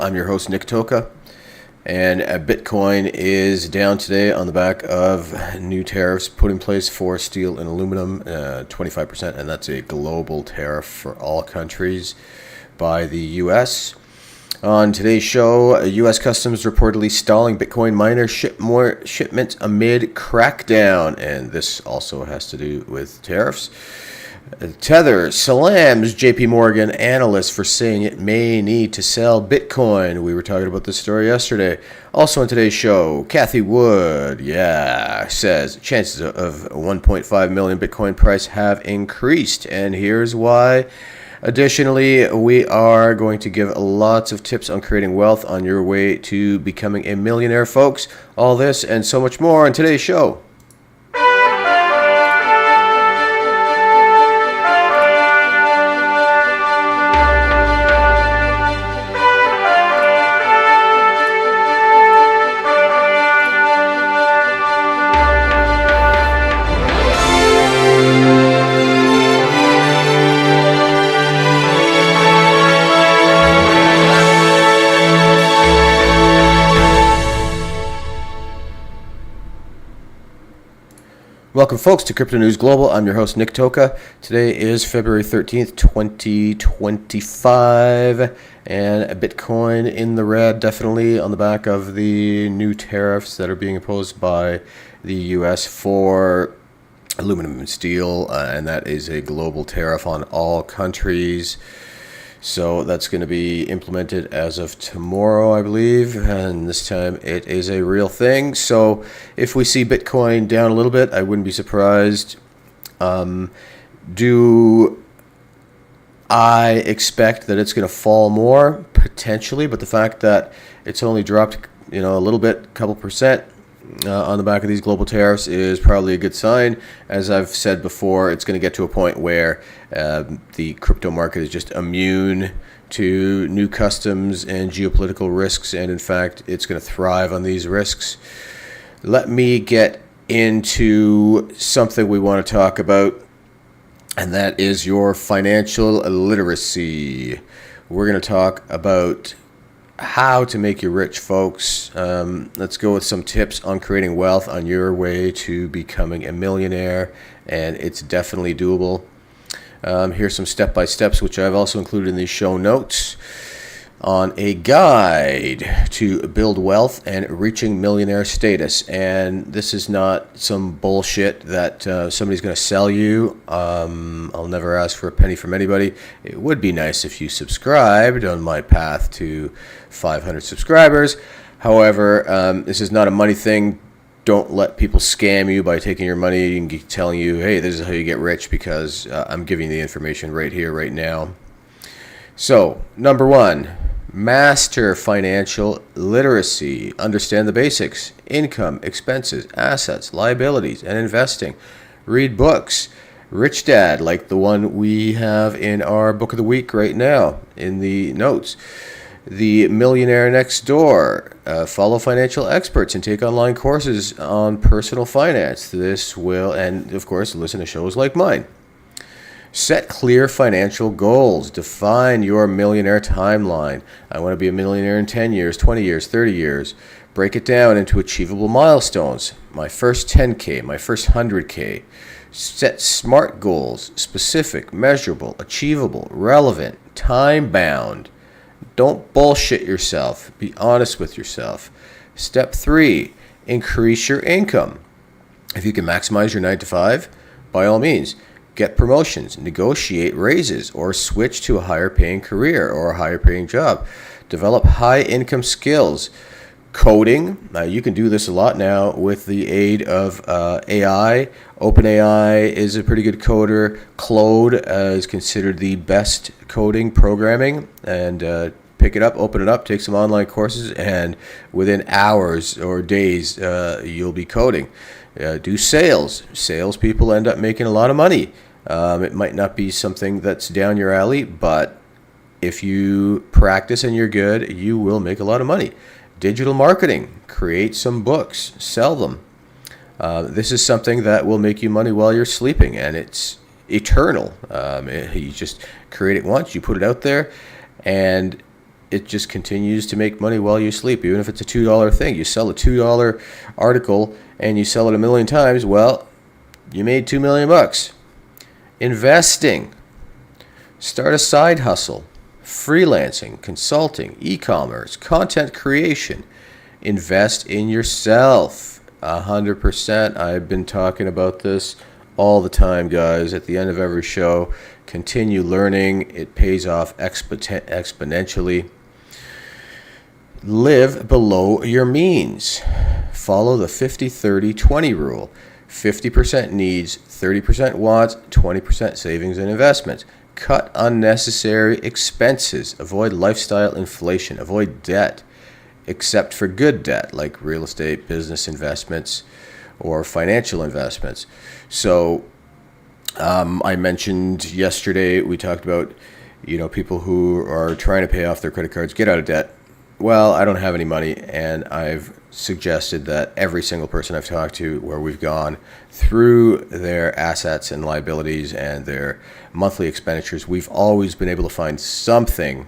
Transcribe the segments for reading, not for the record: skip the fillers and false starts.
I'm your host, Nick Toka, and Bitcoin is down today on the back of new tariffs put in place for steel and aluminum, 25%, and that's a global tariff for all countries by the U.S. On today's show, U.S. Customs reportedly stalling Bitcoin miner shipments amid crackdown, and this also has to do with tariffs. Tether slams JPMorgan analysts for saying it may need to sell Bitcoin. We were talking about this story yesterday. Also on today's show, Cathie says chances of 1.5 million Bitcoin price have increased, and here's why. Additionally, we are going to give lots of tips on creating wealth on your way to becoming a millionaire, folks. All this and so much more on today's show. Welcome, folks, to Crypto News Global. I'm your host, Nick Toka. Today is February 13th, 2025, and Bitcoin in the red, definitely on the back of the new tariffs that are being imposed by the U.S. for aluminum and steel, and that is a global tariff on all countries. So that's going to be implemented as of tomorrow, I believe, and this time it is a real thing. So if we see Bitcoin down a little bit, I wouldn't be surprised. Do I expect that it's going to fall more? Potentially, but the fact that it's only dropped, a little bit, couple percent, on the back of these global tariffs is probably a good sign. As I've said before, it's going to get to a point where the crypto market is just immune to new customs and geopolitical risks, and in fact, it's going to thrive on these risks. Let me get into something we want to talk about, and that is your financial literacy. We're going to talk about how to make you rich, folks. Let's go with some tips on creating wealth on your way to becoming a millionaire, and it's definitely doable. Here's some step-by-steps, which I've also included in these show notes, on a guide to build wealth and reaching millionaire status. And this is not some bullshit that somebody's going to sell you. I'll never ask for a penny from anybody. It would be nice if you subscribed on my path to 500 subscribers. However, this is not a money thing. Don't let people scam you by taking your money and telling you, hey, this is how you get rich, because I'm giving you the information right here, right now. So, number one, master financial literacy. Understand the basics: income, expenses, assets, liabilities, and investing. Read books. Rich Dad, like the one we have in our book of the week right now in the notes. The Millionaire Next Door. Follow financial experts and take online courses on personal finance. This will, and of course, listen to shows like mine. Set clear financial goals. Define your millionaire timeline. I want to be a millionaire in 10 years, 20 years, 30 years. Break it down into achievable milestones. My first 10K, my first 100K. Set SMART goals: specific, measurable, achievable, relevant, time-bound. Don't bullshit yourself. Be honest with yourself. Step 3, increase your income. If you can maximize your 9 to 5, by all means. Get promotions, negotiate raises, or switch to a higher paying career or a higher paying job. Develop high income skills. Coding, you can do this a lot now with the aid of AI. OpenAI is a pretty good coder. Claude is considered the best coding programming, and pick it up, open it up, take some online courses, and within hours or days, you'll be coding. Do sales. Salespeople end up making a lot of money. It might not be something that's down your alley, but if you practice and you're good, you will make a lot of money. Digital marketing. Create some books. Sell them. This is something that will make you money while you're sleeping, and it's eternal. You just create it once, you put it out there, and it just continues to make money while you sleep. Even if it's a $2 thing, you sell a $2 article and you sell it 1,000,000 times, well, you made $2 million bucks. Investing. Start a side hustle. Freelancing, consulting, e-commerce, content creation. Invest in yourself. 100%. I've been talking about this all the time, guys. At the end of every show, continue learning. It pays off exponentially. Live below your means. Follow the 50-30-20 rule. 50% needs, 30% wants, 20% savings and investments. Cut unnecessary expenses. Avoid lifestyle inflation. Avoid debt, except for good debt like real estate, business investments, or financial investments. So I mentioned yesterday, we talked about, people who are trying to pay off their credit cards, get out of debt. Well, I don't have any money, and I've suggested that every single person I've talked to where we've gone through their assets and liabilities and their monthly expenditures, we've always been able to find something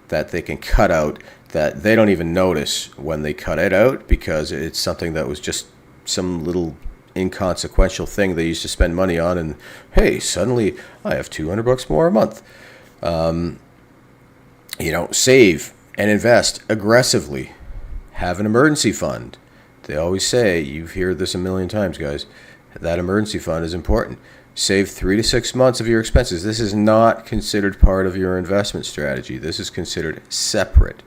that they can cut out that they don't even notice when they cut it out, because it's something that was just some little inconsequential thing they used to spend money on, and hey, suddenly I have $200 more a month. Save and invest aggressively. Have an emergency fund. They always say, you've heard this a million times, guys, that emergency fund is important. Save 3 to 6 months of your expenses. This is not considered part of your investment strategy. This is considered separate.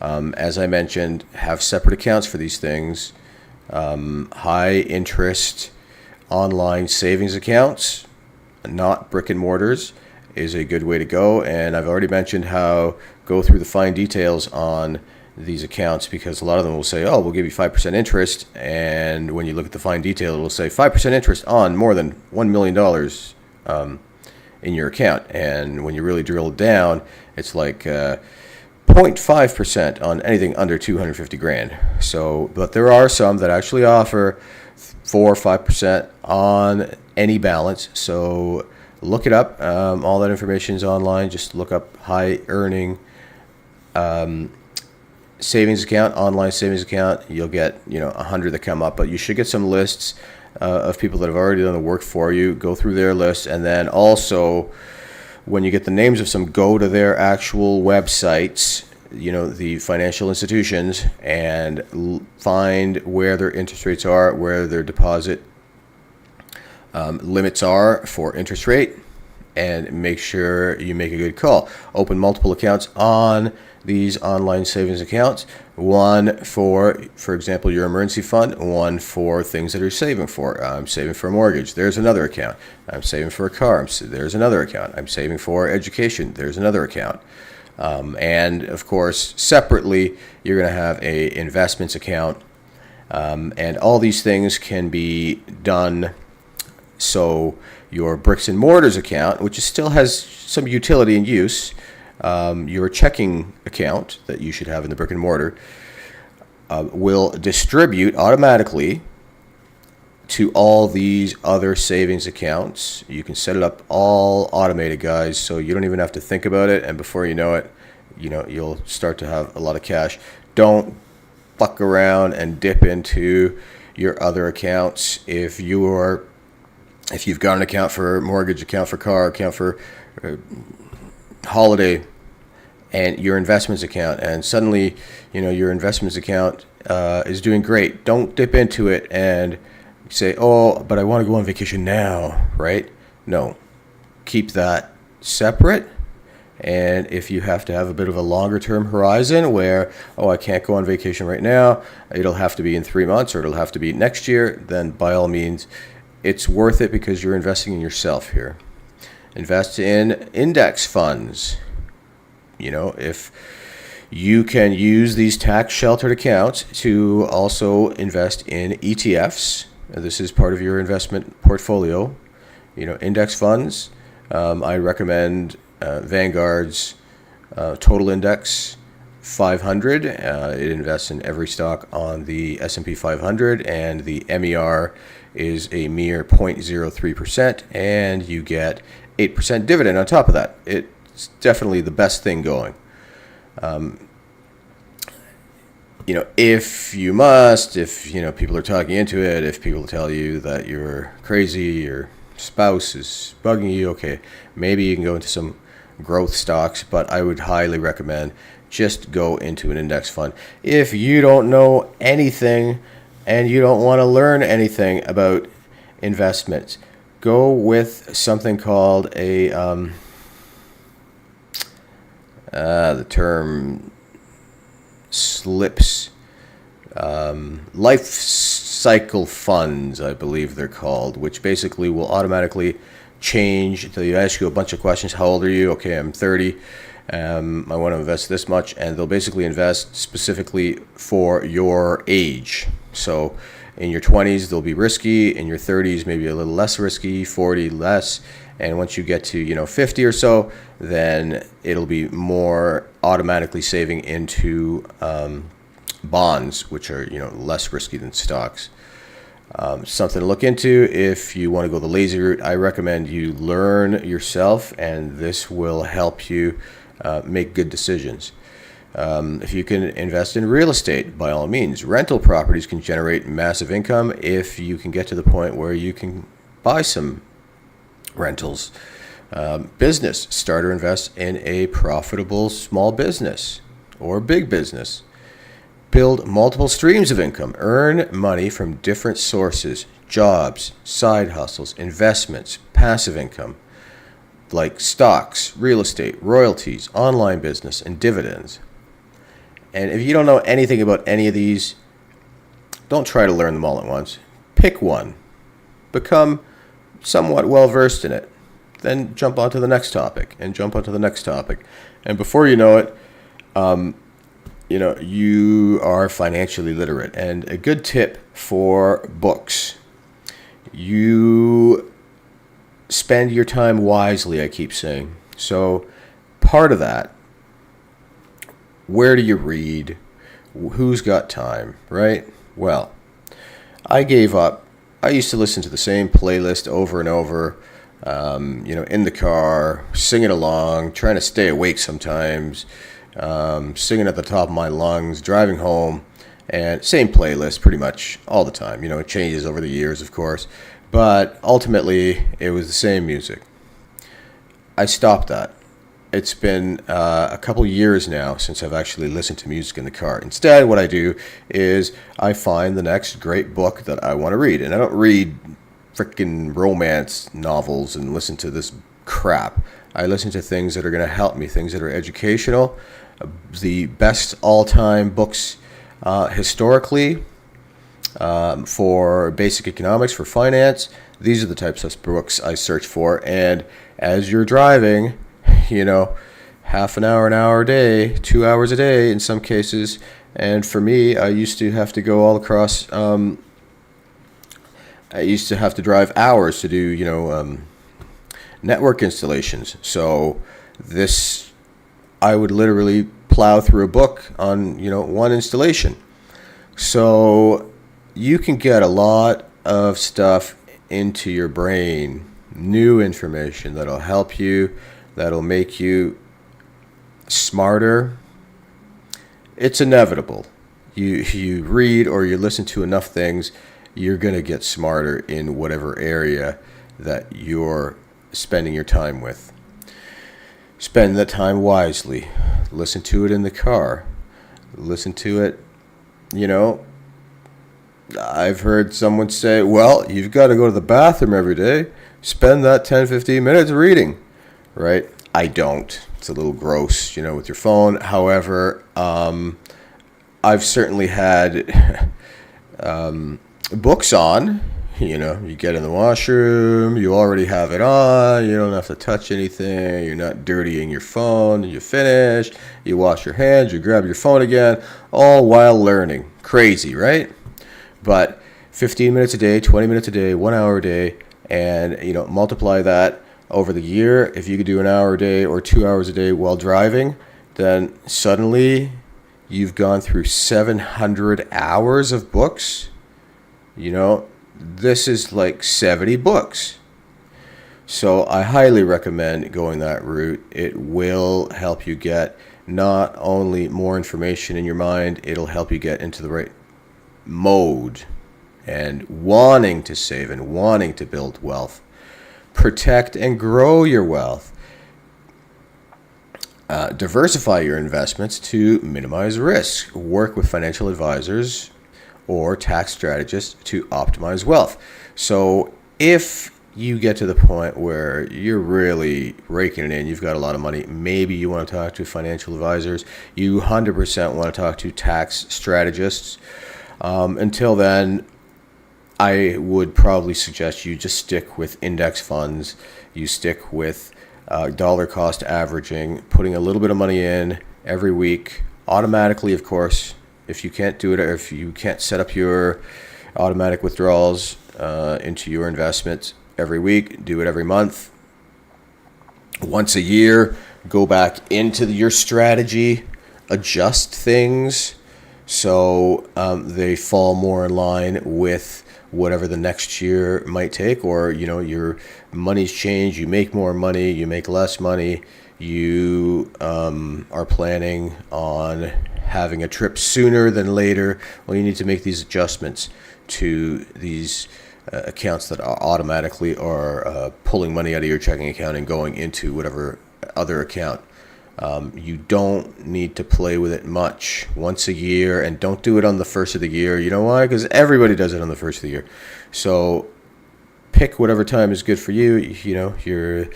As I mentioned, have separate accounts for these things. High interest online savings accounts, not brick and mortars, is a good way to go. And I've already mentioned how go through the fine details on these accounts, because a lot of them will say, oh, we'll give you 5% interest. And when you look at the fine detail, it will say 5% interest on more than $1 million in your account. And when you really drill down, it's like 0.5% on anything under 250 grand. So, but there are some that actually offer 4 or 5% on any balance. So look it up. All that information is online. Just look up high earning savings account, online savings account. You'll get 100 that come up, but you should get some lists of people that have already done the work for you. Go through their lists, and then also when you get the names of some, go to their actual websites, the financial institutions, and find where their interest rates are, where their deposit limits are for interest rate, and make sure you make a good call. Open multiple accounts on these online savings accounts. One for example, your emergency fund. One for things that you're saving for. I'm saving for a mortgage. There's another account. I'm saving for a car. There's another account. I'm saving for education. There's another account. And of course, separately, you're going to have a investments account. And all these things can be done. So your bricks and mortars account, which still has some utility and use, your checking account that you should have in the brick and mortar, will distribute automatically to all these other savings accounts. You can set it up all automated, guys, so you don't even have to think about it, and before you know it, you'll start to have a lot of cash. Don't fuck around and dip into your other accounts. If you've got an account for mortgage, account for car, account for holiday, and your investments account, and suddenly your investments account is doing great, don't dip into it and say, oh, but I want to go on vacation now, right? No, keep that separate. And if you have to have a bit of a longer term horizon where, oh, I can't go on vacation right now, it'll have to be in 3 months, or it'll have to be next year, then by all means, it's worth it, because you're investing in yourself here. Invest in index funds. If you can use these tax sheltered accounts to also invest in ETFs, this is part of your investment portfolio. Index funds, I recommend Vanguard's Total Index 500. It invests in every stock on the S&P 500, and the MER is a mere 0.03%, and you get 8% dividend on top of that. It's definitely the best thing going. If you must, if, people are talking into it, if people tell you that you're crazy, your spouse is bugging you, okay, maybe you can go into some growth stocks, but I would highly recommend just go into an index fund. If you don't know anything and you don't want to learn anything about investments, go with something called the term slips, life cycle funds, I believe they're called, which basically will automatically change. They ask you a bunch of questions. How old are you? Okay, I'm 30. I want to invest this much, and they'll basically invest specifically for your age. So in your 20s, they'll be risky. In your 30s, maybe a little less risky. 40 less. And once you get to 50 or so, then it'll be more automatically saving into bonds, which are less risky than stocks. Something to look into if you want to go the lazy route. I recommend you learn yourself, and this will help you make good decisions. If you can invest in real estate, by all means. Rental properties can generate massive income if you can get to the point where you can buy some rentals. Business, start or invest in a profitable small business or big business. Build multiple streams of income. Earn money from different sources, jobs, side hustles, investments, passive income, like stocks, real estate, royalties, online business, and dividends. And if you don't know anything about any of these, don't try to learn them all at once. Pick one. Become somewhat well versed in it. Then jump onto the next topic and jump onto the next topic. And before you know it, you are financially literate. And a good tip for books: you spend your time wisely, I keep saying. So part of that, where do you read? Who's got time, right? Well, I gave up. I used to listen to the same playlist over and over, in the car, singing along, trying to stay awake sometimes, singing at the top of my lungs, driving home, and same playlist pretty much all the time. It changes over the years, of course, but ultimately it was the same music. I stopped that. It's been a couple years now since I've actually listened to music in the car. Instead, what I do is I find the next great book that I want to read. And I don't read freaking romance novels and listen to this crap. I listen to things that are going to help me, things that are educational. The best all-time books historically for basic economics, for finance, these are the types of books I search for. And as you're driving, half an hour a day, 2 hours a day in some cases. And for me, I used to have to go all across, I used to have to drive hours to do, network installations. So I would literally plow through a book on, one installation. So you can get a lot of stuff into your brain, new information that'll help you, that'll make you smarter. It's inevitable. You read or you listen to enough things, you're going to get smarter in whatever area that you're spending your time with. Spend that time wisely. Listen to it in the car. Listen to it, I've heard someone say, well, you've got to go to the bathroom every day. Spend that 10-15 minutes reading. Right? I don't. It's a little gross, with your phone. However, I've certainly had books on. You get in the washroom, you already have it on, you don't have to touch anything, you're not dirtying your phone, you finish, you wash your hands, you grab your phone again, all while learning. Crazy, right? But 15 minutes a day, 20 minutes a day, 1 hour a day, and multiply that over the year. If you could do an hour a day or 2 hours a day while driving, then suddenly you've gone through 700 hours of books. This is like 70 books. So I highly recommend going that route. It will help you get not only more information in your mind, it'll help you get into the right mode and wanting to save and wanting to build wealth. Protect and grow your wealth. Diversify your investments to minimize risk. Work with financial advisors or tax strategists to optimize wealth. So if you get to the point where you're really raking it in, you've got a lot of money, maybe you want to talk to financial advisors, you 100% want to talk to tax strategists. Until then, I would probably suggest you just stick with index funds. You stick with dollar cost averaging, putting a little bit of money in every week, automatically, of course. If you can't do it, or if you can't set up your automatic withdrawals into your investments every week, do it every month. Once a year, go back into your strategy, adjust things so they fall more in line with whatever the next year might take, or your money's changed, you make more money, you make less money, you are planning on having a trip sooner than later. Well, you need to make these adjustments to these accounts that are automatically are pulling money out of your checking account and going into whatever other account. You don't need to play with it much. Once a year, and don't do it on the first of the year. You know why? Because everybody does it on the first of the year. So pick whatever time is good for you. You're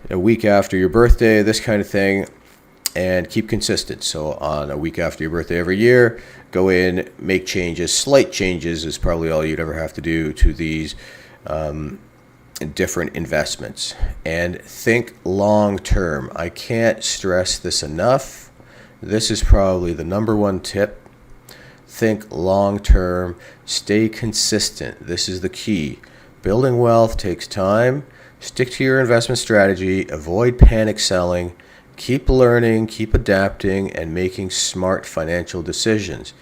a week after your birthday, this kind of thing, and keep consistent. So on a week after your birthday every year, go in, make changes. Slight changes is probably all you'd ever have to do to these different investments, and think long term. I can't stress this enough. This is probably the number one tip. Think long term, stay consistent. This is the key. Building wealth takes time. Stick to your investment strategy, avoid panic selling, keep learning, keep adapting, and making smart financial decisions.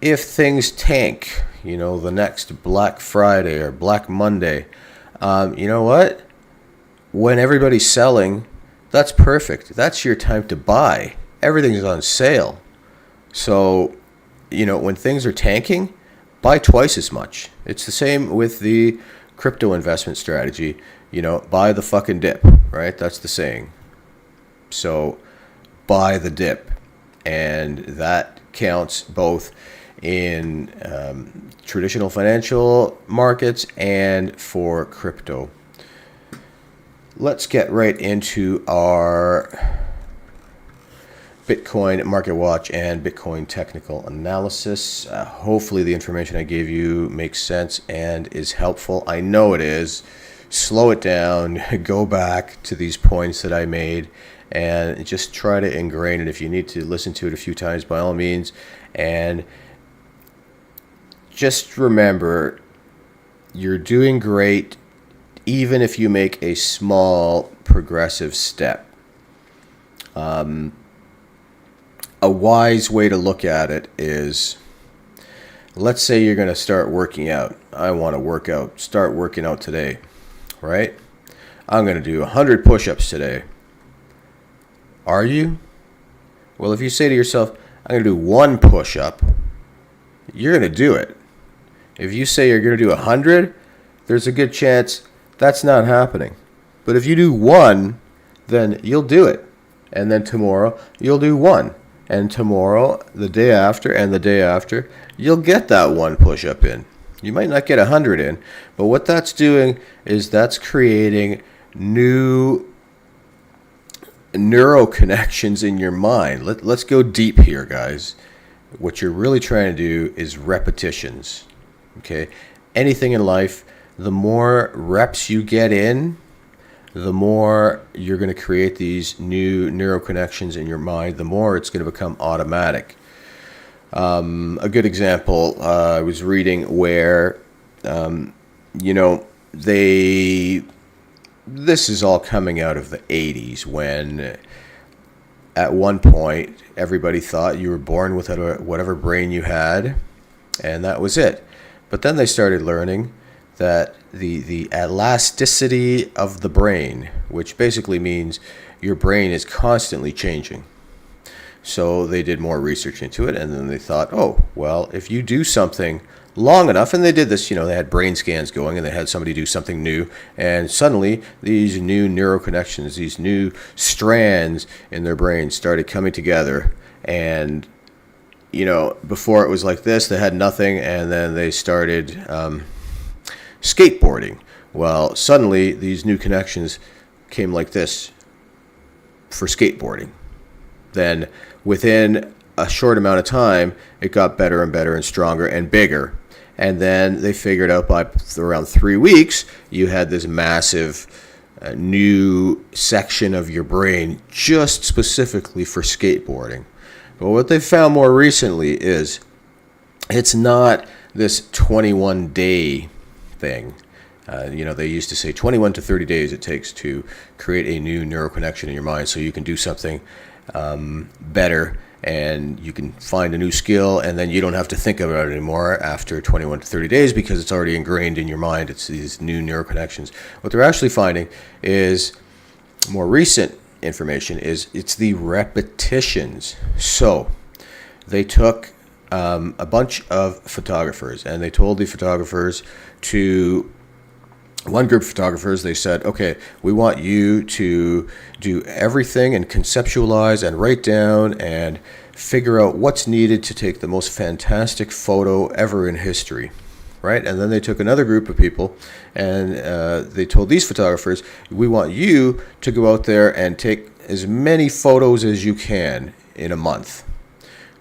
If things tank, the next Black Friday or Black Monday, you know what? When everybody's selling, that's perfect. That's your time to buy. Everything's on sale. So, when things are tanking, buy twice as much. It's the same with the crypto investment strategy. Buy the fucking dip, right? That's the saying. So, buy the dip. And that counts both in traditional financial markets and for crypto. Let's get right into our Bitcoin market watch and Bitcoin technical analysis. Hopefully the information I gave you makes sense and is helpful. I know it is. Slow it down, go back to these points that I made, and just try to ingrain it. If you need to listen to it a few times, by all means. And just remember, you're doing great even if you make a small progressive step. A wise way to look at it is, let's say you're going to start working out. I want to work out. Start working out today, right? I'm going to do 100 push-ups today. Are you? Well, if you say to yourself, I'm going to do one push-up, you're going to do it. If you say you're going to do 100, there's a good chance that's not happening. But if you do one, then you'll do it. And then tomorrow, you'll do one. And tomorrow, the day after, and the day after, you'll get that one push-up in. You might not get 100 in, but what that's doing is that's creating new neural connections in your mind. Let's go deep here, guys. What you're really trying to do is repetitions. Okay? Anything in life, the more reps you get in, the more you're going to create these new neural connections in your mind, the more it's going to become automatic. A good example, I was reading where, this is all coming out of the 80s, when at one point everybody thought you were born with whatever brain you had, and that was it. But then they started learning that the elasticity of the brain, which basically means your brain is constantly changing. So they did more research into it, and then they thought, oh, well, if you do something long enough, and they did this, they had brain scans going, and they had somebody do something new, and suddenly these new neural connections, these new strands in their brain started coming together. And before it was like this, they had nothing, and then they started skateboarding. Well, suddenly these new connections came like this for skateboarding. Then within a short amount of time, it got better and better and stronger and bigger. And then they figured out by around 3 weeks, you had this massive new section of your brain just specifically for skateboarding. But what they found more recently is it's not this 21-day thing. They used to say 21 to 30 days it takes to create a new neural connection in your mind so you can do something better, and you can find a new skill, and then you don't have to think about it anymore after 21 to 30 days because it's already ingrained in your mind. It's these new neural connections. What they're actually finding is more recent information is it's the repetitions. So they took a bunch of photographers, and they told the photographers to one group of photographers, they said, okay, we want you to do everything and conceptualize and write down and figure out what's needed to take the most fantastic photo ever in history, right? And then they took another group of people and they told these photographers, we want you to go out there and take as many photos as you can in a month.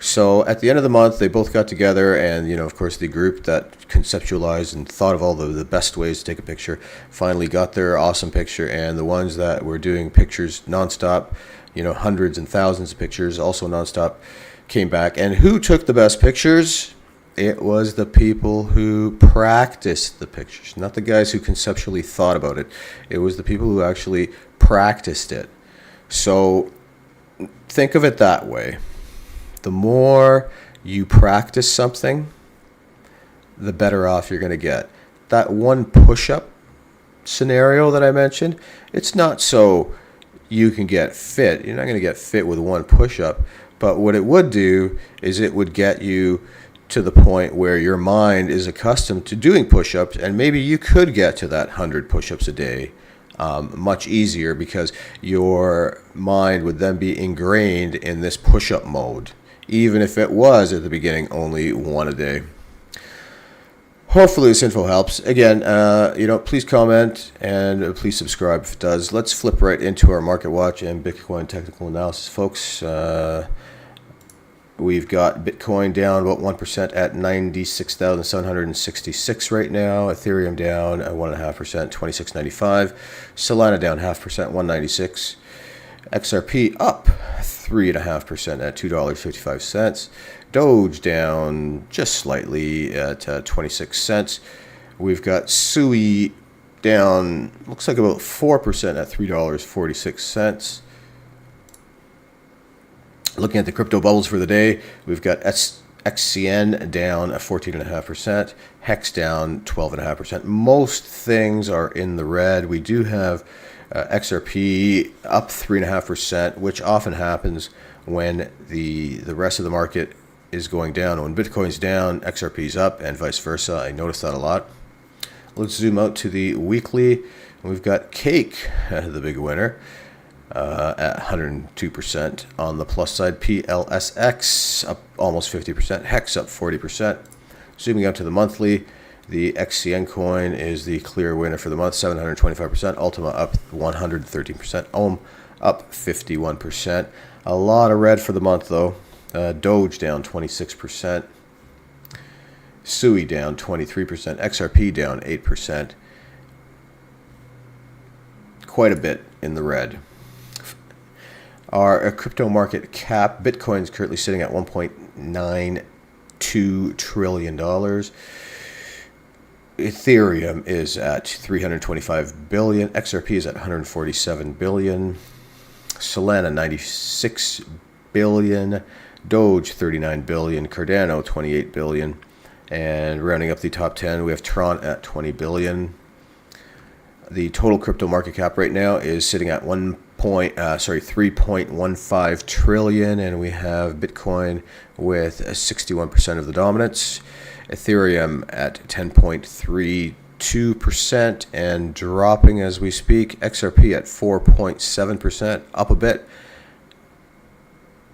So at the end of the month, they both got together, and of course, the group that conceptualized and thought of all the best ways to take a picture finally got their awesome picture, and the ones that were doing pictures nonstop, hundreds and thousands of pictures, also nonstop, came back. And who took the best pictures? It was the people who practiced the pictures, not the guys who conceptually thought about it. It was the people who actually practiced it. So think of it that way. The more you practice something, the better off you're going to get. That one push-up scenario that I mentioned, it's not so you can get fit. You're not going to get fit with one push-up. But what it would do is it would get you to the point where your mind is accustomed to doing push-ups, and maybe you could get to that 100 push-ups a day much easier because your mind would then be ingrained in this push-up mode, even if it was at the beginning only one a day. Hopefully this info helps. Again, please comment and please subscribe if it does. Let's flip right into our market watch and Bitcoin technical analysis, folks. We've got Bitcoin down about 1% at 96,766 right now. Ethereum down 1.5%, 26.95. Solana down 0.5%, 196. XRP up 3.5% at $2.55. Doge down just slightly at 26 cents. We've got SUI down, looks like about 4% at $3.46. Looking at the crypto bubbles for the day, we've got XCN down 14.5%, Hex down 12.5%. Most things are in the red. We do have XRP up 3.5%, which often happens when the rest of the market is going down. When Bitcoin's down, XRP's up, and vice versa. I noticed that a lot. Let's zoom out to the weekly. We've got Cake, the big winner, at 102%. On the plus side, PLSX up almost 50%. Hex up 40%. Zooming out to the monthly, the XCN coin is the clear winner for the month, 725%. Ultima up 113%. Ohm up 51%. A lot of red for the month, though. Doge down 26%. SUI down 23%. XRP down 8%. Quite a bit in the red. Our crypto market cap, Bitcoin is currently sitting at $1.92 trillion. Ethereum is at 325 billion. XRP is at 147 billion. Solana 96 billion. Doge 39 billion. Cardano 28 billion. And rounding up the top 10, we have Tron at 20 billion. The total crypto market cap right now is sitting at 3.15 trillion, and we have Bitcoin with 61% of the dominance. Ethereum at 10.32% and dropping as we speak. XRP at 4.7%, up a bit.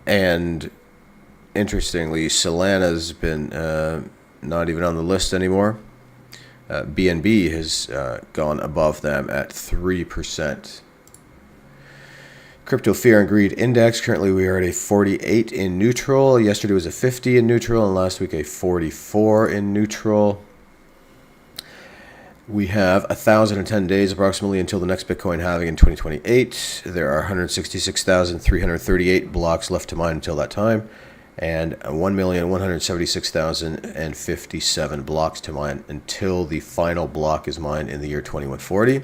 And interestingly, Solana's been not even on the list anymore. BNB has gone above them at 3%. Crypto Fear and Greed Index, currently we are at a 48 in neutral. Yesterday was a 50 in neutral, and last week a 44 in neutral. We have 1,010 days approximately until the next Bitcoin halving in 2028. There are 166,338 blocks left to mine until that time, and 1,176,057 blocks to mine until the final block is mined in the year 2140.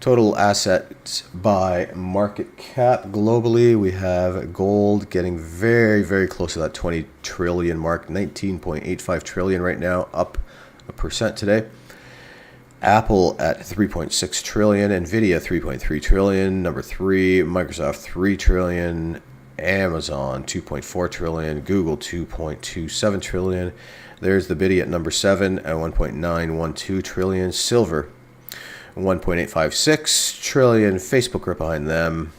Total assets by market cap globally, we have gold getting very, very close to that 20 trillion mark, 19.85 trillion right now, up 1% today. Apple at 3.6 trillion, Nvidia 3.3 trillion, number 3, Microsoft 3 trillion, Amazon 2.4 trillion, Google 2.27 trillion. There's the Biddy at number 7 at 1.912 trillion, silver 1.856 trillion, Facebook right behind them.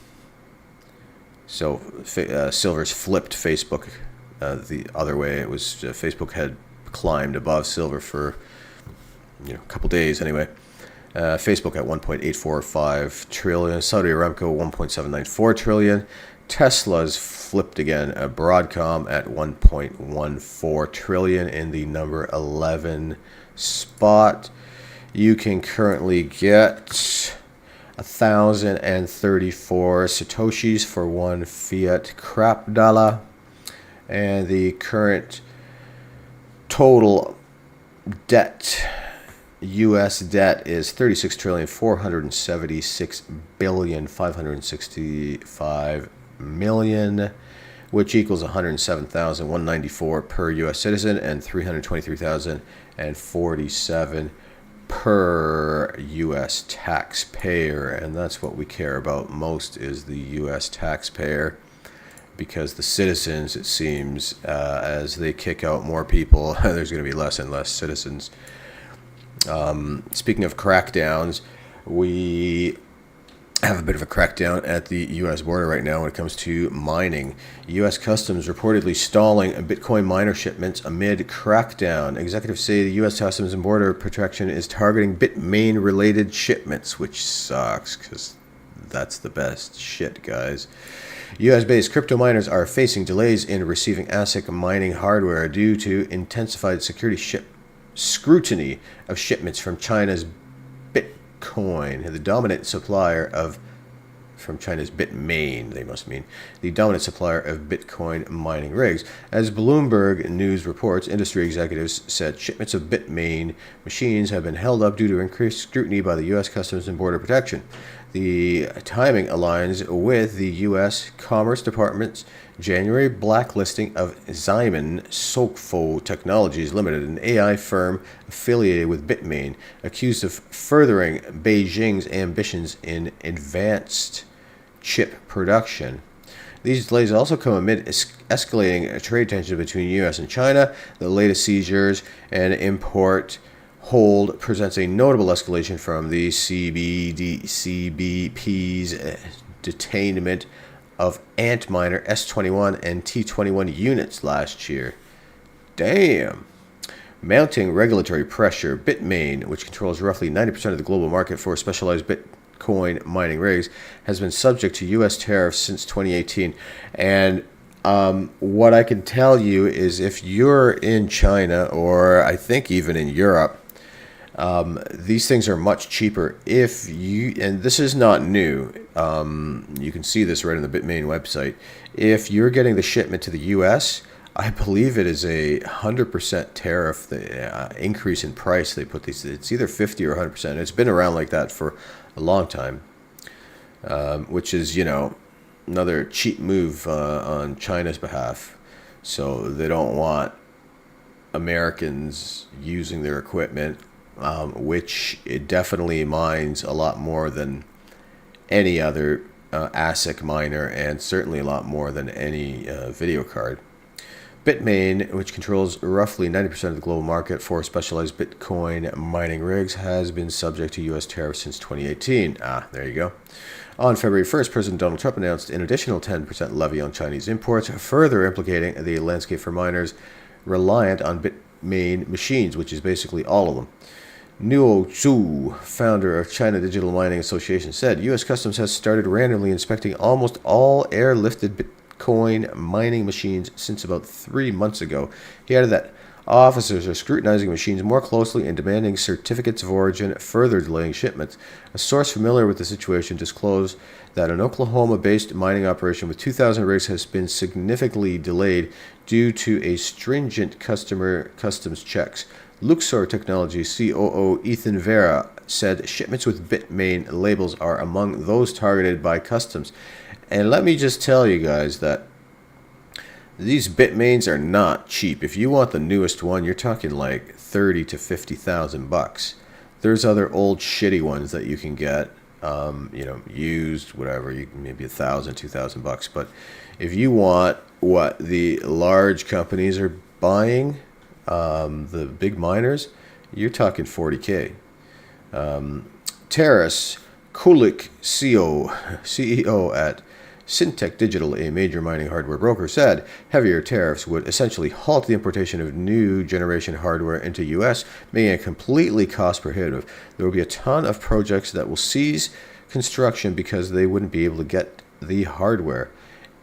So silver's flipped Facebook the other way. It was Facebook had climbed above silver for a couple days anyway. Facebook at 1.845 trillion, Saudi Aramco 1.794 trillion. Tesla's flipped again. Broadcom at 1.14 trillion in the number 11 spot. You can currently get 1,034 satoshis for one fiat crap dollar, and the current total debt, U.S. debt, is 36,476,565,000,000, which equals 107,194 per U.S. citizen and 323,047 per U.S. taxpayer. And that's what we care about most, is the U.S. taxpayer, because the citizens, it seems, as they kick out more people, there's going to be less and less citizens. Speaking of crackdowns, we have a bit of a crackdown at the U.S. border right now when it comes to mining. U.S. Customs reportedly stalling Bitcoin miner shipments amid crackdown. Executives say the U.S. Customs and Border Protection is targeting Bitmain-related shipments, which sucks because that's the best shit, guys. U.S.-based crypto miners are facing delays in receiving ASIC mining hardware due to intensified security scrutiny of shipments from China's Bitcoin, the dominant supplier of, from China's Bitmain, they must mean, the dominant supplier of Bitcoin mining rigs. As Bloomberg News reports, industry executives said shipments of Bitmain machines have been held up due to increased scrutiny by the U.S. Customs and Border Protection. The timing aligns with the U.S. Commerce Department's January blacklisting of Xiamen Sokfo Technologies Limited, an AI firm affiliated with Bitmain, accused of furthering Beijing's ambitions in advanced chip production. These delays also come amid escalating trade tension between U.S. and China. The latest seizures and import hold presents a notable escalation from the CBP's detainment of Antminer S21 and T21 units last year. Damn. Mounting regulatory pressure, Bitmain, which controls roughly 90% of the global market for specialized Bitcoin mining rigs, has been subject to U.S. tariffs since 2018. And what I can tell you is, if you're in China, or I think even in Europe, these things are much cheaper. If you, and this is not new, you can see this right on the Bitmain website. If you're getting the shipment to the U.S., I believe it is a 100% tariff, the increase in price they put these. It's either 50 or 100%. It's been around like that for a long time, which is, another cheap move on China's behalf. So they don't want Americans using their equipment, which it definitely mines a lot more than any other ASIC miner, and certainly a lot more than any video card. Bitmain, which controls roughly 90% of the global market for specialized Bitcoin mining rigs, has been subject to U.S. tariffs since 2018. There you go. On February 1st, President Donald Trump announced an additional 10% levy on Chinese imports, further implicating the landscape for miners reliant on Bitmain machines, which is basically all of them. Nuo Zhu, founder of China Digital Mining Association, said U.S. Customs has started randomly inspecting almost all airlifted Bitcoin mining machines since about 3 months ago. He added that officers are scrutinizing machines more closely and demanding certificates of origin, further delaying shipments. A source familiar with the situation disclosed that an Oklahoma-based mining operation with 2,000 rigs has been significantly delayed due to a stringent customs checks. Luxor Technologies COO Ethan Vera said shipments with Bitmain labels are among those targeted by customs. And let me just tell you guys that these Bitmains are not cheap. If you want the newest one, you're talking like 30 to 50,000 bucks. There's other old shitty ones that you can get, used, whatever. You can maybe 1,000, 2,000 bucks. But if you want what the large companies are buying, the big miners, you're talking 40K. Taras Kulik, CEO at Syntec Digital, a major mining hardware broker, said heavier tariffs would essentially halt the importation of new generation hardware into U.S., making it completely cost prohibitive. There will be a ton of projects that will cease construction because they wouldn't be able to get the hardware.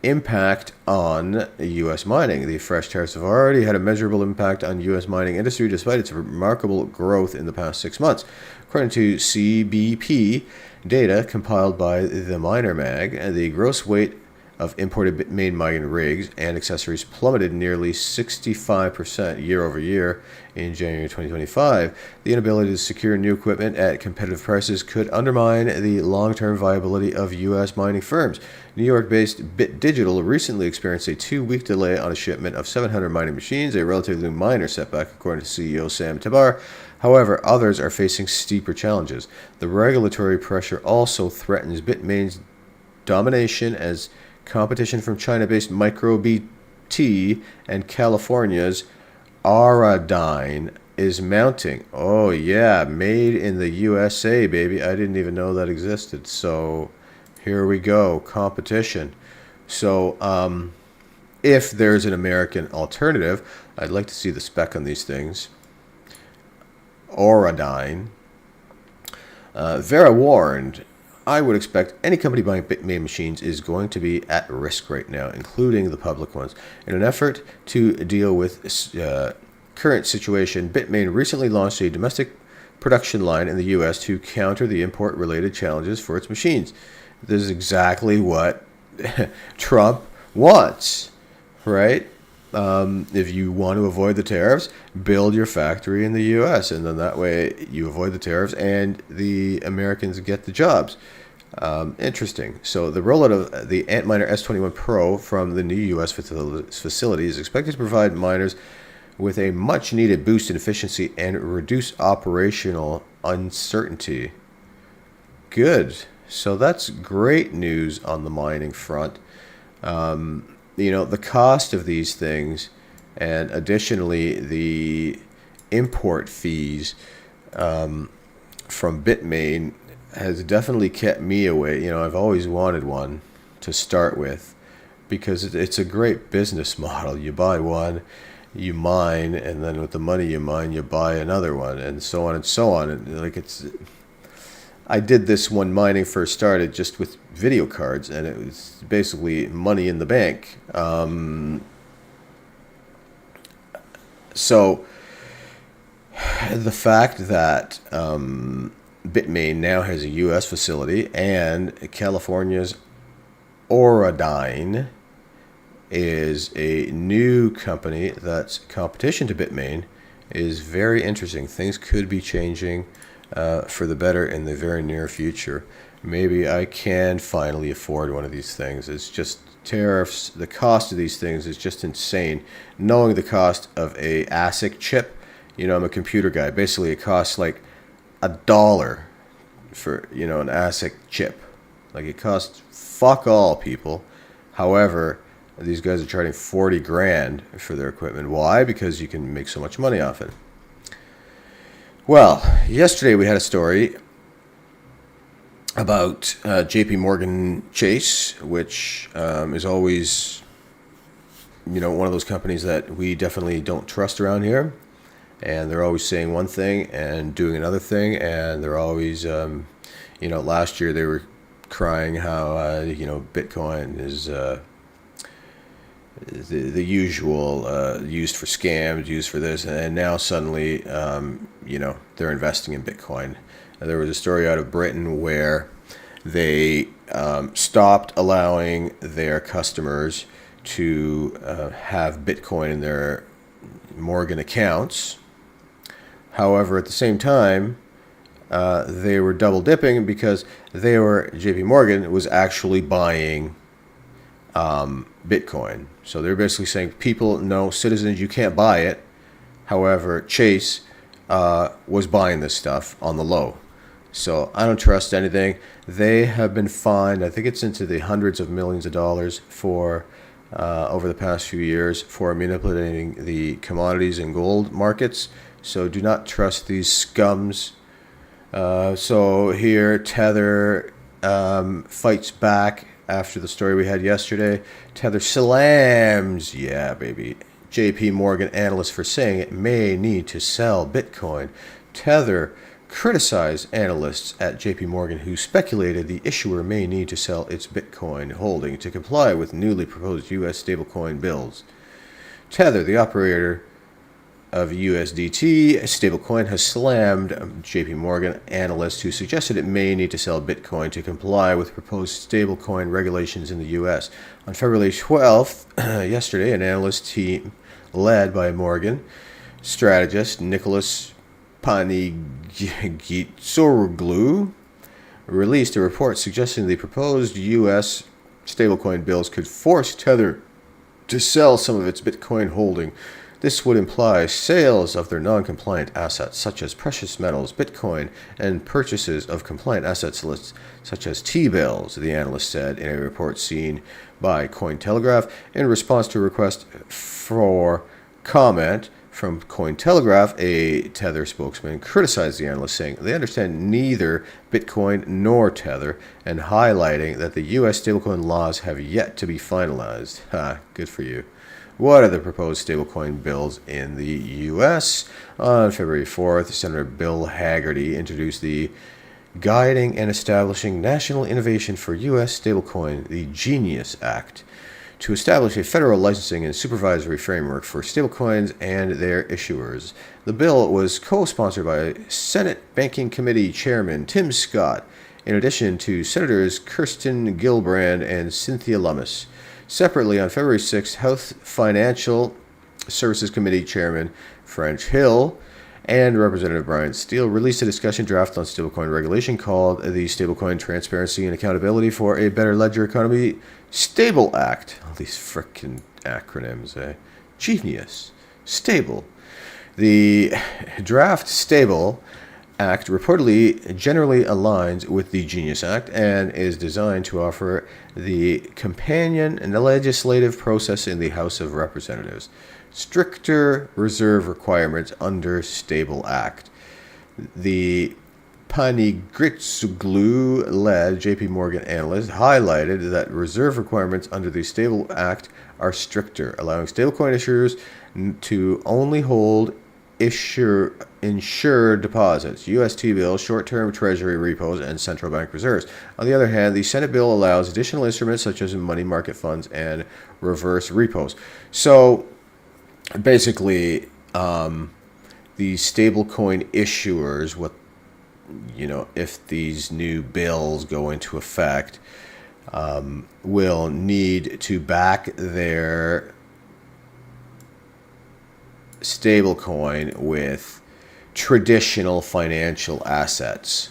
Impact on U.S. mining. The fresh tariffs have already had a measurable impact on U.S. mining industry despite its remarkable growth in the past 6 months. According to CBP data compiled by the Miner Mag, the gross weight of imported Bitmain mining rigs and accessories plummeted nearly 65% year over year in January 2025. The inability to secure new equipment at competitive prices could undermine the long-term viability of U.S. mining firms. New York-based Bit Digital recently experienced a 2-week delay on a shipment of 700 mining machines, a relatively minor setback, according to CEO Sam Tabar. However, others are facing steeper challenges. The regulatory pressure also threatens Bitmain's domination as competition from China-based MicroBT and California's Auradine is mounting. Oh yeah, made in the USA, baby. I didn't even know that existed. So here we go, competition. So if there's an American alternative, I'd like to see the spec on these things. Auradine. Vera warned, I would expect any company buying Bitmain machines is going to be at risk right now, including the public ones. In an effort to deal with current situation, Bitmain recently launched a domestic production line in the U.S. to counter the import-related challenges for its machines. This is exactly what Trump wants, right? If you want to avoid the tariffs, build your factory in the U.S. and then that way you avoid the tariffs and the Americans get the jobs. Interesting. So the rollout of the Antminer S21 Pro from the new U.S. facility is expected to provide miners with a much-needed boost in efficiency and reduce operational uncertainty. Good. So that's great news on the mining front. The cost of these things and additionally the import fees from Bitmain has definitely kept me away. I've always wanted one to start with because it's a great business model. You buy one, you mine, and then with the money you mine, you buy another one, and so on and so on. And I did this when mining first started just with video cards, and it was basically money in the bank. So the fact that Bitmain now has a U.S. facility and California's Auradine is a new company that's competition to Bitmain is very interesting. Things could be changing for the better in the very near future. Maybe I can finally afford one of these things. It's just tariffs. The cost of these things is just insane. Knowing the cost of a ASIC chip, I'm a computer guy. Basically, it costs like $1 for an ASIC chip. Like, it costs fuck all, people. However, these guys are charging 40 grand for their equipment. Why? Because you can make so much money off it. Well, yesterday we had a story about JPMorgan Chase, which is always, one of those companies that we definitely don't trust around here. And they're always saying one thing and doing another thing, and they're always, last year they were crying how, Bitcoin is the usual, used for scams, used for this, and now suddenly, they're investing in Bitcoin. There was a story out of Britain where they stopped allowing their customers to have Bitcoin in their Morgan accounts. However, at the same time, they were double dipping because JPMorgan was actually buying Bitcoin. So they're basically saying, citizens, you can't buy it. However, Chase was buying this stuff on the low. So I don't trust anything. They have been fined, I think it's into the hundreds of millions of dollars for over the past few years for manipulating the commodities and gold markets. So do not trust these scums. So here, Tether fights back after the story we had yesterday. Tether slams, yeah, baby, JPMorgan analysts for saying it may need to sell Bitcoin. Tether criticized analysts at JPMorgan who speculated the issuer may need to sell its Bitcoin holding to comply with newly proposed U.S. stablecoin bills. Tether, the operator of USDT stablecoin, has slammed JPMorgan analysts who suggested it may need to sell Bitcoin to comply with proposed stablecoin regulations in the U.S. On February 12th, yesterday, an analyst team led by Morgan strategist Nicholas Panigitsoroglu released a report suggesting the proposed U.S. stablecoin bills could force Tether to sell some of its Bitcoin holding. This would imply sales of their non-compliant assets, such as precious metals, Bitcoin, and purchases of compliant assets lists, such as T-bills, the analyst said in a report seen by Cointelegraph. In response to a request for comment from Cointelegraph, a Tether spokesman criticized the analyst, saying they understand neither Bitcoin nor Tether, and highlighting that the U.S. stablecoin laws have yet to be finalized. Good for you. What are the proposed stablecoin bills in the U.S.? On February 4th, Senator Bill Hagerty introduced the Guiding and Establishing National Innovation for U.S. Stablecoin, the Genius Act, to establish a federal licensing and supervisory framework for stablecoins and their issuers. The bill was co-sponsored by Senate Banking Committee Chairman Tim Scott, in addition to Senators Kirsten Gillibrand and Cynthia Lummis. Separately, on February 6th, House Financial Services Committee Chairman French Hill and Representative Brian Steele released a discussion draft on stablecoin regulation called the Stablecoin Transparency and Accountability for a Better Ledger Economy Stable Act. All these frickin' acronyms, eh? Genius. Stable. The draft Stable Act reportedly generally aligns with the Genius Act and is designed to offer the companion and the legislative process in the House of Representatives stricter reserve requirements under Stable Act. The Panigritsoglou-led JPMorgan analyst highlighted that reserve requirements under the Stable Act are stricter, allowing stablecoin issuers to only hold insured deposits, U.S. T-bills, short-term treasury repos, and central bank reserves. On the other hand, the Senate bill allows additional instruments such as money market funds and reverse repos. So basically, the stablecoin issuers, if these new bills go into effect, will need to back their stablecoin with traditional financial assets,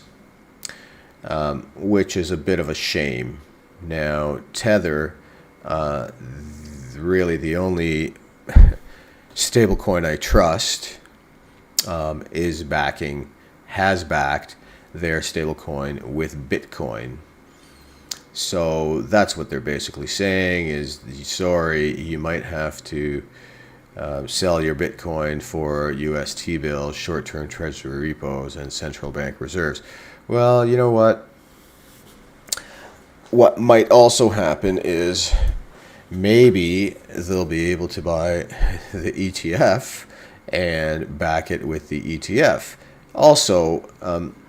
which is a bit of a shame. Now, Tether, really the only stablecoin I trust, has backed their stablecoin with Bitcoin. So that's what they're basically saying is, sorry, you might have to sell your Bitcoin for US T-bills, short-term treasury repos, and central bank reserves. Well, you know what? What might also happen is maybe they'll be able to buy the ETF and back it with the ETF. Also,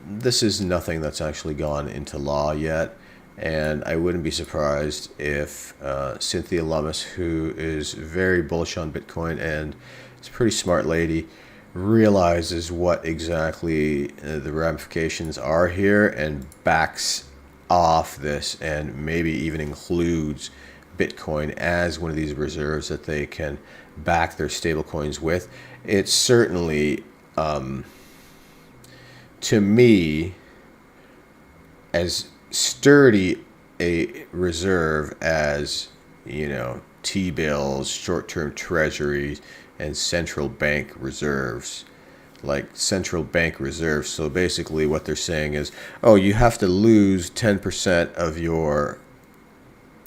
this is nothing that's actually gone into law yet, and I wouldn't be surprised if Cynthia Lummis, who is very bullish on Bitcoin and is a pretty smart lady, realizes what exactly the ramifications are here and backs off this and maybe even includes Bitcoin as one of these reserves that they can back their stablecoins with. It's certainly, to me, as sturdy a reserve as, T-bills, short-term treasuries, and central bank reserves. Like central bank reserves. So basically what they're saying is, oh, you have to lose 10% of your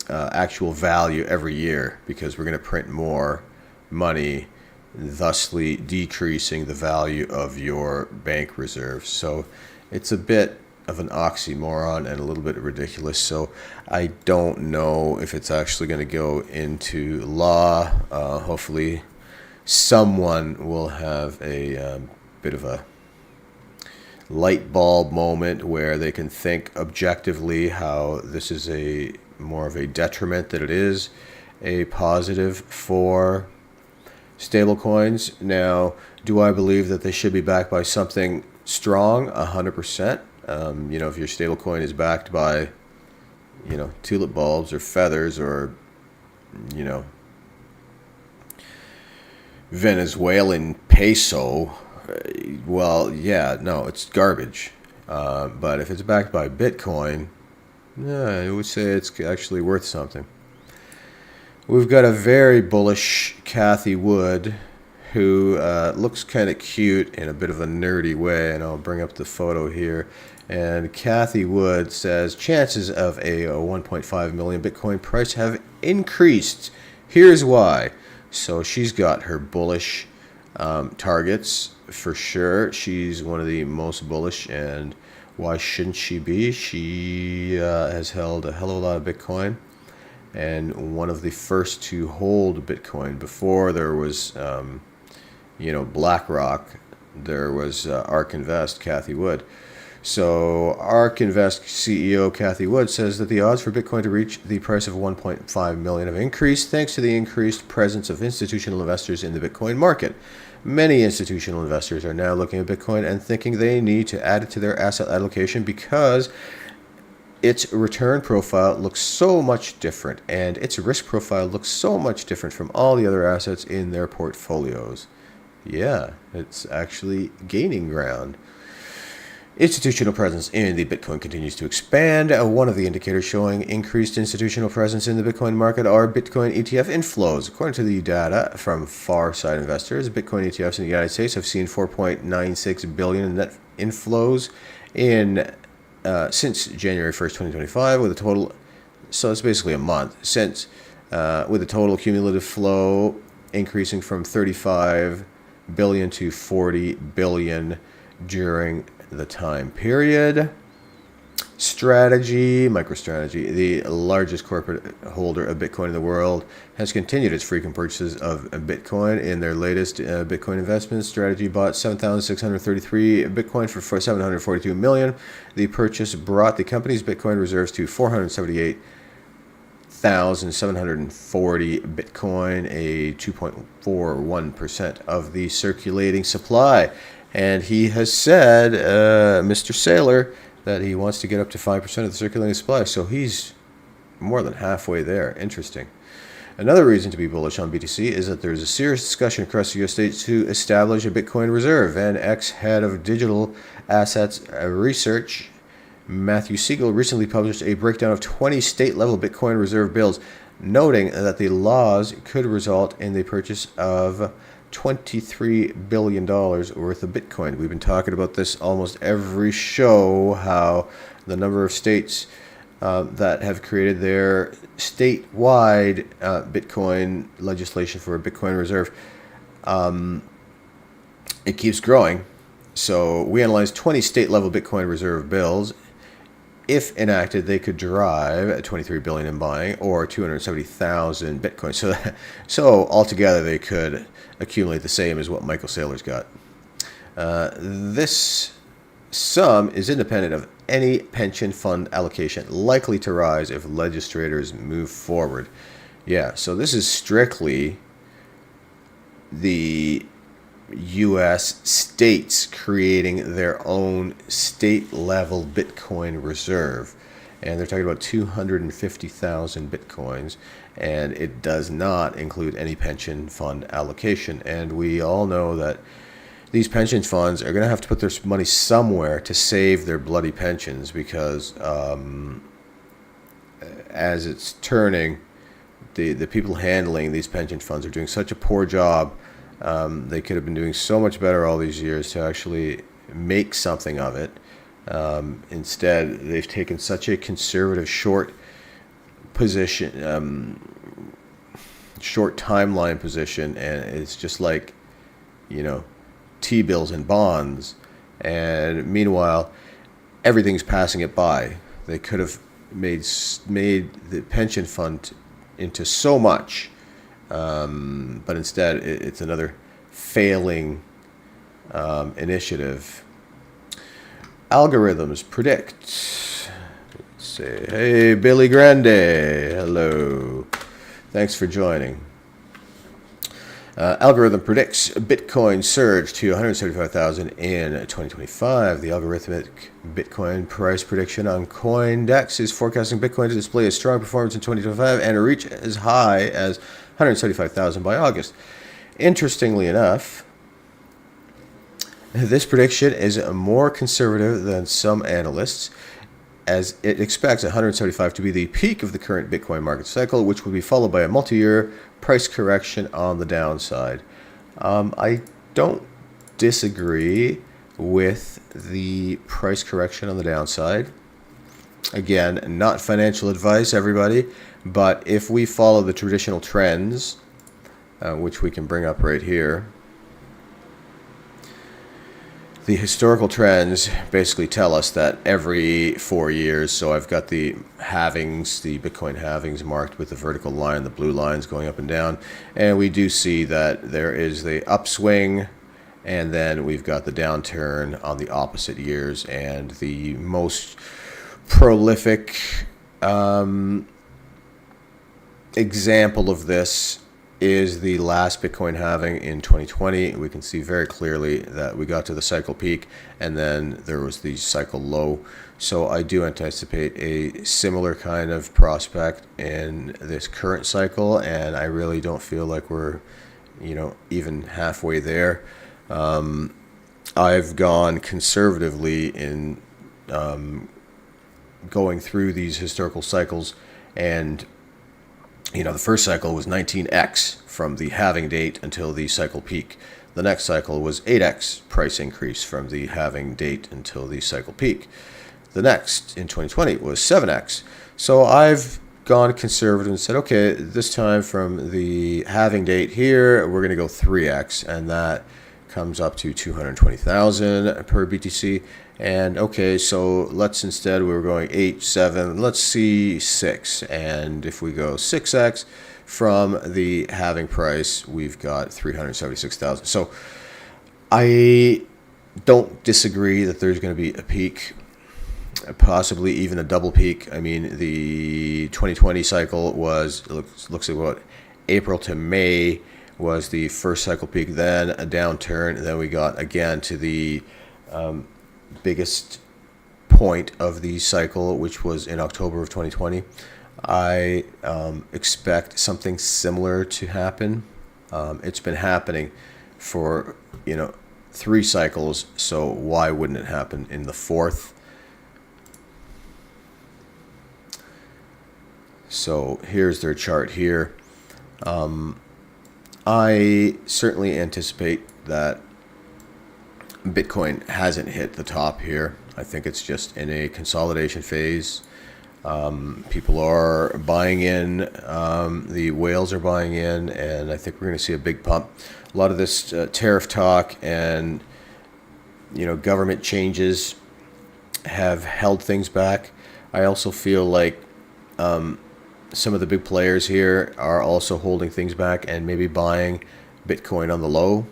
actual value every year because we're going to print more money, thusly decreasing the value of your bank reserves. So it's a bit of an oxymoron and a little bit ridiculous. So I don't know if it's actually going to go into law. Hopefully someone will have a bit of a light bulb moment where they can think objectively how this is a more of a detriment than it is a positive for stablecoins. Now, do I believe that they should be backed by something strong? 100%. If your stablecoin is backed by, tulip bulbs or feathers or, Venezuelan peso, well, yeah, no, it's garbage. But if it's backed by Bitcoin, yeah, I would say it's actually worth something. We've got a very bullish Cathie Wood who looks kind of cute in a bit of a nerdy way, and I'll bring up the photo here. And Cathie Wood says, chances of a 1.5 million Bitcoin price have increased. Here's why. So she's got her bullish targets for sure. She's one of the most bullish, and why shouldn't she be? She has held a hell of a lot of Bitcoin, and one of the first to hold Bitcoin before there was, BlackRock. There was ARK Invest, Cathie Wood. So ARK Invest CEO Cathie Wood says that the odds for Bitcoin to reach the price of 1.5 million have increased thanks to the increased presence of institutional investors in the Bitcoin market. Many institutional investors are now looking at Bitcoin and thinking they need to add it to their asset allocation because its return profile looks so much different and its risk profile looks so much different from all the other assets in their portfolios. Yeah, it's actually gaining ground. Institutional presence in the Bitcoin continues to expand. One of the indicators showing increased institutional presence in the Bitcoin market are Bitcoin ETF inflows. According to the data from Farside Investors, Bitcoin ETFs in the United States have seen 4.96 billion in net inflows since January 1st, 2025, with a total. So it's basically a month since, with a total cumulative flow increasing from 35 billion to 40 billion during the time period. MicroStrategy, the largest corporate holder of Bitcoin in the world, has continued its frequent purchases of Bitcoin. In their latest Bitcoin investment, Strategy bought 7,633 Bitcoin for 742 million. The purchase brought the company's Bitcoin reserves to 478,740 Bitcoin, a 2.41% of the circulating supply. And he has said, Mr. Saylor, that he wants to get up to 5% of the circulating supply. So he's more than halfway there. Interesting. Another reason to be bullish on BTC is that there's a serious discussion across the U.S. states to establish a Bitcoin reserve. And ex-head of digital assets research, Matthew Siegel, recently published a breakdown of 20 state-level Bitcoin reserve bills, noting that the laws could result in the purchase of $23 billion worth of Bitcoin. We've been talking about this almost every show, how the number of states that have created their statewide Bitcoin legislation for a Bitcoin reserve. It keeps growing. So we analyzed 20 state-level Bitcoin reserve bills. If enacted, they could drive 23 billion in buying or 270,000 Bitcoin. So altogether, they could accumulate the same as what Michael Saylor's got. This sum is independent of any pension fund allocation, likely to rise if legislators move forward. Yeah, so this is strictly the U.S. states creating their own state-level Bitcoin reserve. And they're talking about 250,000 Bitcoins. And it does not include any pension fund allocation. And we all know that these pension funds are going to have to put their money somewhere to save their bloody pensions, because as it's turning, the people handling these pension funds are doing such a poor job. They could have been doing so much better all these years to actually make something of it. Instead, they've taken such a conservative, short position, short timeline position, and it's just like, T-bills and bonds. And meanwhile, everything's passing it by. They could have made the pension fund into so much. But instead, it's another failing initiative. Algorithms predict. Let's say, hey, Billy Grande, hello. Thanks for joining. Algorithm predicts Bitcoin surge to 175,000 in 2025. The algorithmic Bitcoin price prediction on CoinDex is forecasting Bitcoin to display a strong performance in 2025 and reach as high as 175,000 by August. Interestingly enough, this prediction is more conservative than some analysts, as it expects 175 to be the peak of the current Bitcoin market cycle, which will be followed by a multi-year price correction on the downside. I don't disagree with the price correction on the downside. Again, not financial advice, everybody, but if we follow the traditional trends, which we can bring up right here, the historical trends basically tell us that every 4 years, so I've got the halvings, the Bitcoin halvings marked with the vertical line, the blue lines going up and down, and we do see that there is the upswing, and then we've got the downturn on the opposite years, and the most prolific example of this is the last Bitcoin halving in 2020. We can see very clearly that we got to the cycle peak and then there was the cycle low. So I do anticipate a similar kind of prospect in this current cycle, and I really don't feel like we're, even halfway there. I've gone conservatively in going through these historical cycles, and the first cycle was 19x from the halving date until the cycle peak. The next cycle was 8x price increase from the halving date until the cycle peak. The next, in 2020, was 7x. So I've gone conservative and said, okay, this time from the halving date here, we're going to go 3x, and that comes up to 220,000 per BTC. And okay, so let's instead, we were going 8, 7, let's see 6. And if we go 6x from the halving price, we've got 376,000. So I don't disagree that there's going to be a peak, possibly even a double peak. I mean, the 2020 cycle was, looks like what, April to May was the first cycle peak, then a downturn, and then we got again to the biggest point of the cycle, which was in October of 2020. I expect something similar to happen. It's been happening for 3 cycles, so why wouldn't it happen in the 4th? So here's their chart here. I certainly anticipate that Bitcoin hasn't hit the top here. I think it's just in a consolidation phase. People are buying in. The whales are buying in, and I think we're going to see a big pump. A lot of this tariff talk and government changes have held things back. I also feel like some of the big players here are also holding things back and maybe buying Bitcoin on the low.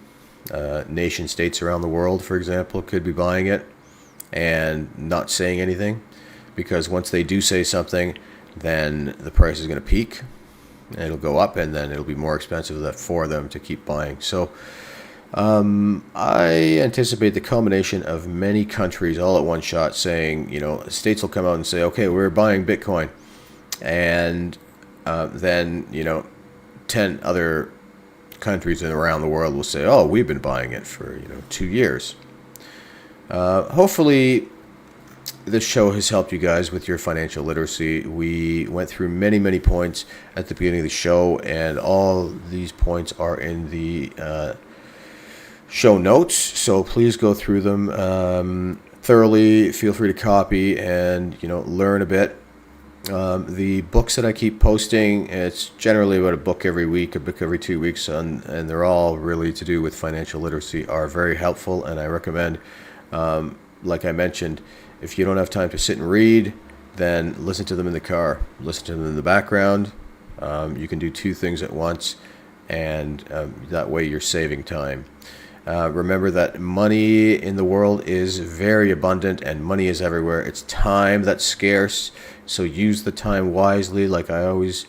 Nation states around the world, for example, could be buying it and not saying anything, because once they do say something, then the price is going to peak and it'll go up, and then it'll be more expensive for them to keep buying. So I anticipate the culmination of many countries all at one shot saying, states will come out and say, okay, we're buying Bitcoin. And then, 10 other countries around the world will say, oh, we've been buying it for, 2 years. Hopefully, this show has helped you guys with your financial literacy. We went through many, many points at the beginning of the show, and all these points are in the show notes, so please go through them thoroughly. Feel free to copy and learn a bit. The books that I keep posting, it's generally about a book every week, a book every 2 weeks, and they're all really to do with financial literacy, are very helpful, and I recommend, like I mentioned, if you don't have time to sit and read, then listen to them in the car, listen to them in the background. You can do two things at once, and that way you're saving time. Remember that money in the world is very abundant and money is everywhere. It's time that's scarce, so use the time wisely. Like I always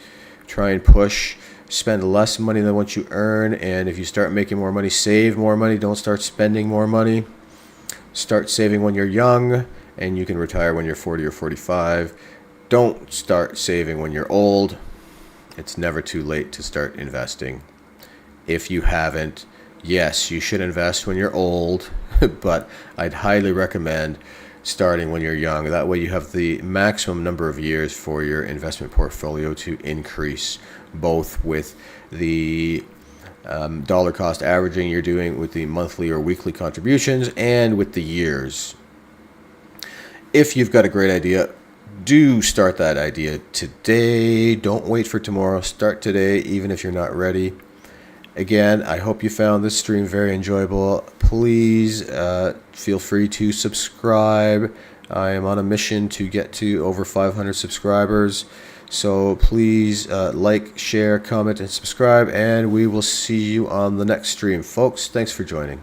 try and push, spend less money than what you earn, and if you start making more money, save more money. Don't start spending more money. Start saving when you're young, and you can retire when you're 40 or 45. Don't start saving when you're old. It's never too late to start investing. If you haven't, yes, you should invest when you're old, but I'd highly recommend starting when you're young. That way you have the maximum number of years for your investment portfolio to increase, both with the dollar cost averaging you're doing with the monthly or weekly contributions and with the years. If you've got a great idea, do start that idea today. Don't wait for tomorrow. Start today, even if you're not ready. Again, I hope you found this stream very enjoyable. Please feel free to subscribe. I am on a mission to get to over 500 subscribers. So please like, share, comment, and subscribe. And we will see you on the next stream. Folks, thanks for joining.